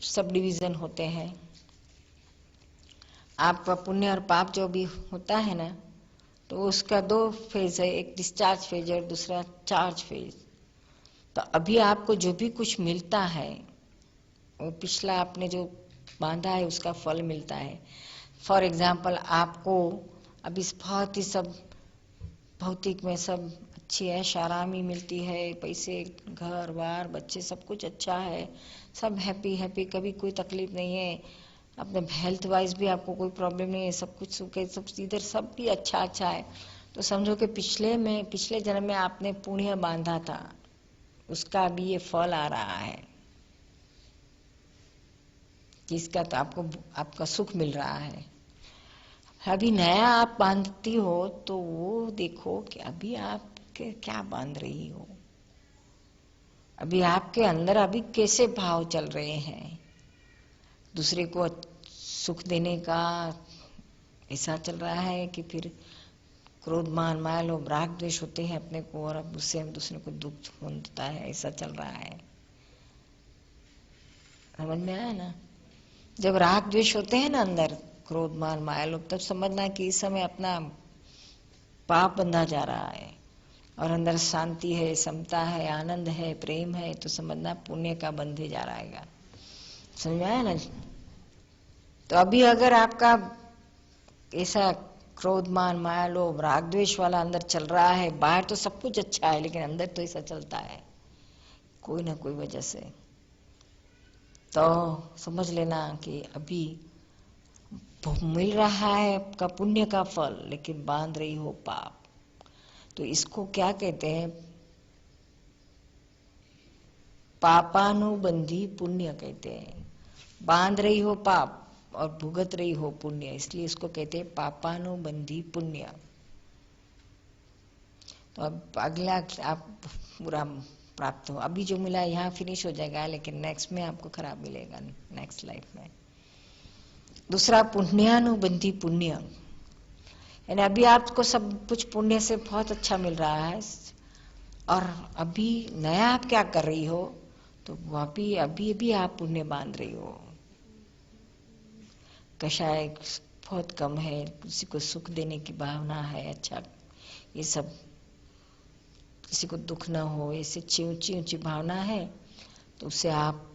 Sub division होते हैं। आपका पुण्य और पाप जो भी होता है ना, तो उसका 2 फेज है, एक डिस्चार्ज फेज और दूसरा चार्ज फेज। तो अभी आपको जो भी कुछ मिलता है वो पिछला आपने जो बांधा है उसका फल मिलता है। फॉर एग्जाम्पल आपको अभी बहुत ही सब भौतिक में सब अच्छी ऐश आरामी मिलती है, पैसे घर बार बच्चे सब कुछ अच्छा है, सब हैप्पी हैप्पी, कभी कोई तकलीफ नहीं है, अपने हेल्थ वाइज भी आपको कोई प्रॉब्लम नहीं है, सब कुछ सुख है, सब इधर सब भी अच्छा अच्छा है। तो समझो कि पिछले जन्म में आपने पुण्य बांधा था, उसका भी ये फल आ रहा है, जिसका तो आपको आपका सुख मिल रहा है। अभी नया आप बांधती हो तो वो देखो कि अभी आप क्या बांध रही हो, अभी आपके अंदर अभी कैसे भाव चल रहे हैं, दूसरे को सुख देने का ऐसा चल रहा है कि फिर क्रोध मान माया लोभ राग द्वेष होते हैं अपने को, और अब उससे हम दूसरे को दुख होता है, ऐसा चल रहा है। समझ में आया ना? जब राग द्वेष होते हैं ना अंदर, क्रोध मान माया लोभ, तब समझना कि इस समय अपना पाप बंधा जा रहा है, और अंदर शांति है, समता है, आनंद है, प्रेम है, तो समझना पुण्य का बंधे जा रहा है। समझ में आया ना? तो अभी अगर आपका ऐसा क्रोध मान माया लोभ राग द्वेष वाला अंदर चल रहा है, बाहर तो सब कुछ अच्छा है लेकिन अंदर तो ऐसा चलता है कोई ना कोई वजह से, तो समझ लेना कि अभी मिल रहा है आपका पुण्य का फल, लेकिन बांध रही हो पाप। तो इसको क्या कहते हैं? पापानुबंधी पुण्य कहते हैं। बांध रही हो पाप और भुगत रही हो पुण्य, इसलिए इसको कहते हैं पापानुबंधी पुण्य। तो अब अगला आप पूरा प्राप्त हो, अभी जो मिला यहाँ फिनिश हो जाएगा, लेकिन नेक्स्ट में आपको खराब मिलेगा, नेक्स्ट लाइफ में। दूसरा पुण्यानुबंधी पुण्य, यानी अभी आपको सब कुछ पुण्य से बहुत अच्छा मिल रहा है, और अभी नया आप क्या कर रही हो, तो अभी अभी भी आप पुण्य बांध रही हो। कषाय बहुत कम है, किसी को सुख देने की भावना है, अच्छा ये सब, किसी को दुख ना हो, ऐसे ऊंची ऊंची भावना है, तो उससे आप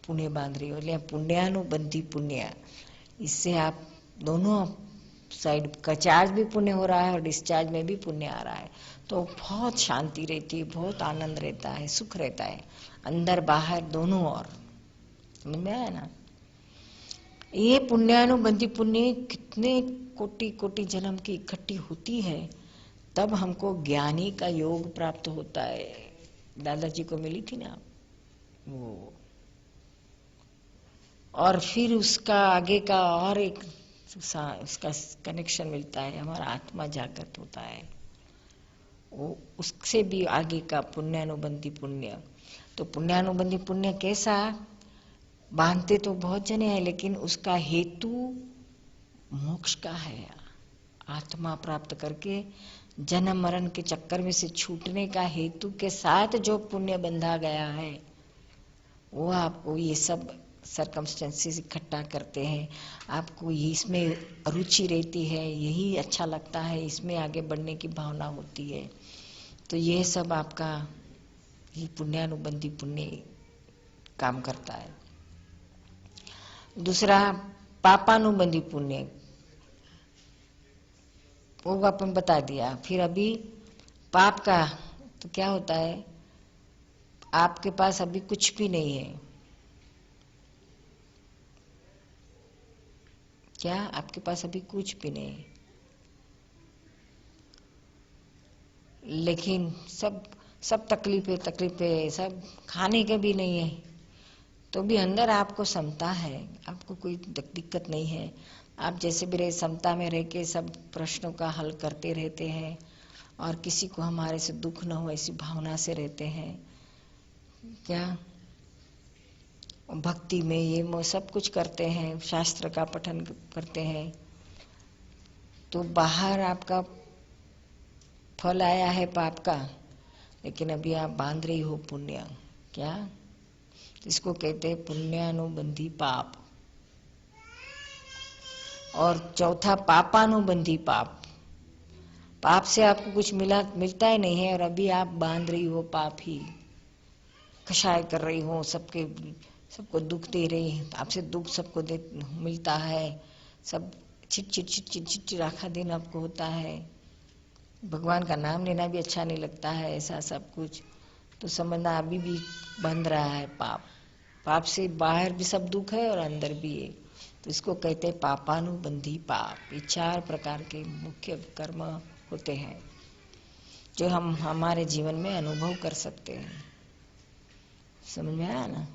पुण्य बांध रही हो। इसलिए पुण्यानुबंधी पुण्य, इससे आप दोनों साइड का चार्ज भी पुण्य हो रहा है और डिस्चार्ज में भी पुण्य आ रहा है, तो बहुत शांति रहती है, बहुत आनंद रहता है, सुख रहता है, अंदर बाहर दोनों ओर। समझ में आया ना? ये पुण्यानुबंधी पुण्य कितने कोटि कोटि जन्म की इकट्ठी होती है, तब हमको ज्ञानी का योग प्राप्त होता है। दादाजी को मिली थी ना वो, और फिर उसका आगे का और एक उसका कनेक्शन मिलता है, हमारा आत्मा जागृत होता है, वो उससे भी आगे का पुण्यानुबंधी पुण्य। तो पुण्यानुबंधी पुण्य कैसा? बांधते तो बहुत जने हैं, लेकिन उसका हेतु मोक्ष का है, आत्मा प्राप्त करके जन्म मरण के चक्कर में से छूटने का हेतु के साथ जो पुण्य बंधा गया है, वो आपको ये सब सरकमस्टेंसेस इकट्ठा करते हैं, आपको इसमें रुचि रहती है, यही अच्छा लगता है, इसमें आगे बढ़ने की भावना होती है, तो ये सब आपका ही पुण्यानुबंधी पुण्य काम करता है। दूसरा पापानुबंधी पुण्य, वो अपन बता दिया। फिर अभी पाप का तो क्या होता है, आपके पास अभी कुछ भी नहीं है, क्या आपके पास अभी कुछ भी नहीं है, लेकिन सब तकलीफें, सब खाने के भी नहीं है, तो भी अंदर आपको समता है, आपको कोई दिक्कत नहीं है, आप जैसे भी रहे समता में रह के सब प्रश्नों का हल करते रहते हैं, और किसी को हमारे से दुख न हो ऐसी भावना से रहते हैं। क्या भक्ति में ये सब कुछ करते हैं, शास्त्र का पठन करते हैं, तो बाहर आपका फल आया है पाप का, लेकिन अभी आप बांध रही हो पुण्य। क्या इसको कहते हैं पुण्यानुबंधी पाप। और चौथा पापानुबंधी पाप। पाप से आपको कुछ मिलता ही नहीं है और अभी आप बांध रही हो पाप ही, कषाय कर रही हो, सबको दुख दे रही, आपसे दुख सबको मिलता है, सब चिट आखा दिन आपको होता है, भगवान का नाम लेना भी अच्छा नहीं लगता है, ऐसा सब कुछ, तो समझना अभी भी बंध रहा है पाप। पाप से बाहर भी सब दुख है और अंदर भी है, तो इसको कहते हैं पापानुबंधी पाप। ये 4 प्रकार के मुख्य कर्म होते हैं जो हम हमारे जीवन में अनुभव कर सकते हैं। समझ में आया ना?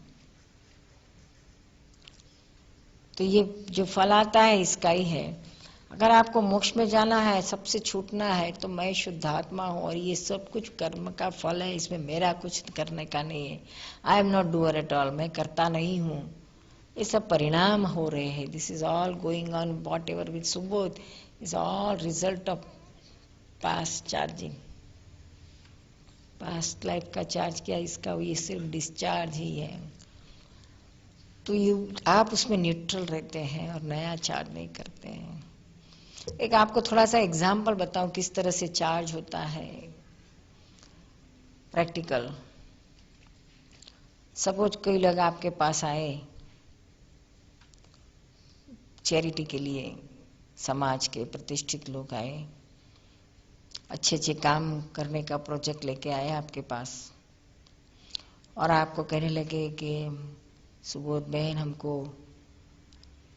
तो ये जो फल आता है इसका ही है। अगर आपको मोक्ष में जाना है, सबसे छूटना है, तो मैं शुद्धात्मा हूँ और ये सब कुछ कर्म का फल है, इसमें मेरा कुछ करने का नहीं है। I am not doer at all, मैं करता नहीं हूँ, ये सब परिणाम हो रहे हैं। This is all going on, what ever with Subodh is all result of past charging. Past life का चार्ज किया, इसका ये सिर्फ डिस्चार्ज ही है। तो ये आप उसमें न्यूट्रल रहते हैं और नया चार्ज नहीं करते हैं। एक आपको थोड़ा सा एग्जाम्पल बताऊं किस तरह से चार्ज होता है, प्रैक्टिकल। सपोज कोई लोग आपके पास आए चैरिटी के लिए, समाज के प्रतिष्ठित लोग आए, अच्छे अच्छे काम करने का प्रोजेक्ट लेके आए आपके पास, और आपको कहने लगे कि सुबोध बहन हमको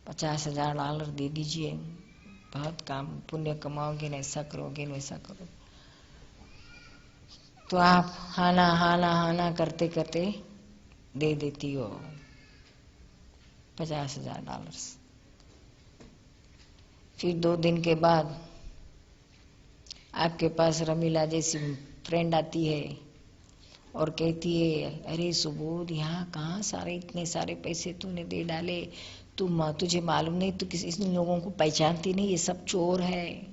$50,000 दे दीजिए, बहुत काम पुण्य कमाओगे, ऐसा करोगे, वैसा करो। तो आप हाना हाना हाना करते करते दे देती हो $50,000। फिर 2 दिन के बाद आपके पास रमीला जैसी फ्रेंड आती है और कहती है, अरे सुबोध, यहाँ कहाँ इतने सारे पैसे तूने दे डाले, तुझे मालूम नहीं, तू इन लोगों को पहचानती नहीं, ये सब चोर है,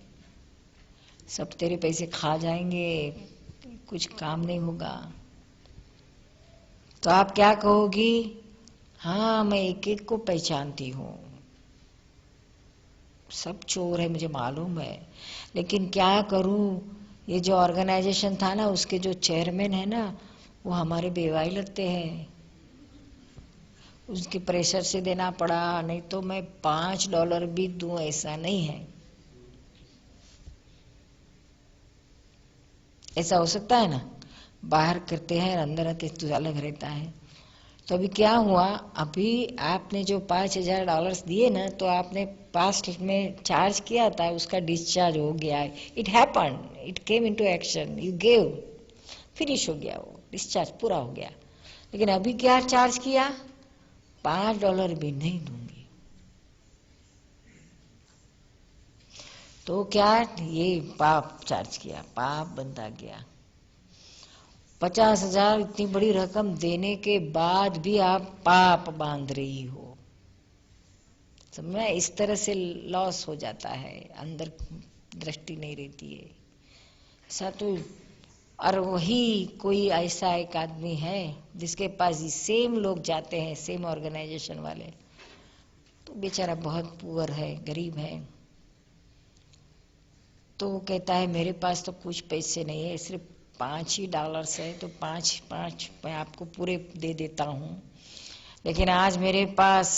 सब तेरे पैसे खा जाएंगे, कुछ काम नहीं होगा। तो आप क्या कहोगी? हाँ, मैं एक एक को पहचानती हूँ, सब चोर है, मुझे मालूम है, लेकिन क्या करूँ, ये जो ऑर्गेनाइजेशन था ना, उसके जो चेयरमैन है ना, वो हमारे बेवाई लगते हैं, उसके प्रेशर से देना पड़ा, नहीं तो मैं $5 भी दूं ऐसा नहीं है। ऐसा हो सकता है ना? बाहर करते हैं, अंदर आते तो अलग रहता है। तो अभी क्या हुआ, अभी आपने जो $5,000 दिए ना, तो आपने पास्ट में चार्ज किया था, उसका डिस्चार्ज हो गया है। It happen, it came into action, you gave, finish हो गया, वो डिस्चार्ज पूरा हो गया। लेकिन अभी क्या चार्ज किया? $5 भी नहीं दूंगी। तो क्या, ये पाप चार्ज किया, पाप बंधा गया। 50,000 इतनी बड़ी रकम देने के बाद भी आप पाप बांध रही हो। समझ में? इस तरह से लॉस हो जाता है, अंदर दृष्टि नहीं रहती है। ऐसा तो, और वही कोई ऐसा एक आदमी है जिसके पास सेम लोग जाते हैं, सेम ऑर्गेनाइजेशन वाले, तो बेचारा बहुत पुअर है, गरीब है, तो वो कहता है मेरे पास तो कुछ पैसे नहीं है, सिर्फ $5 है, तो पाँच मैं आपको पूरे दे देता हूँ, लेकिन आज मेरे पास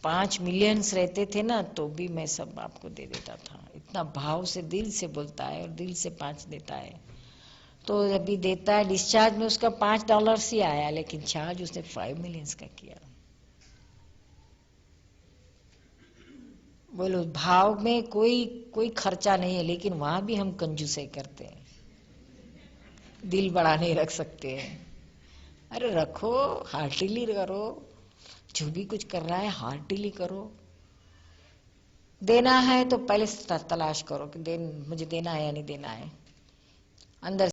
5 मिलियंस रहते थे ना, तो भी मैं सब आपको दे देता था। इतना भाव से, दिल से बोलता है और दिल से 5 देता है। तो अभी देता है, डिस्चार्ज में उसका $5 ही आया, लेकिन चार्ज उसने 5 मिलियंस का किया। बोलो, भाव में कोई खर्चा नहीं है, लेकिन वहां भी हम कंजूसी करते हैं, दिल बड़ा नहीं रख सकते हैं। अरे रखो, हार्टिली करो, जो भी कुछ कर रहा है हार्टिली करो। देना है तो पहले तलाश करो कि मुझे देना है या नहीं देना है, अंदर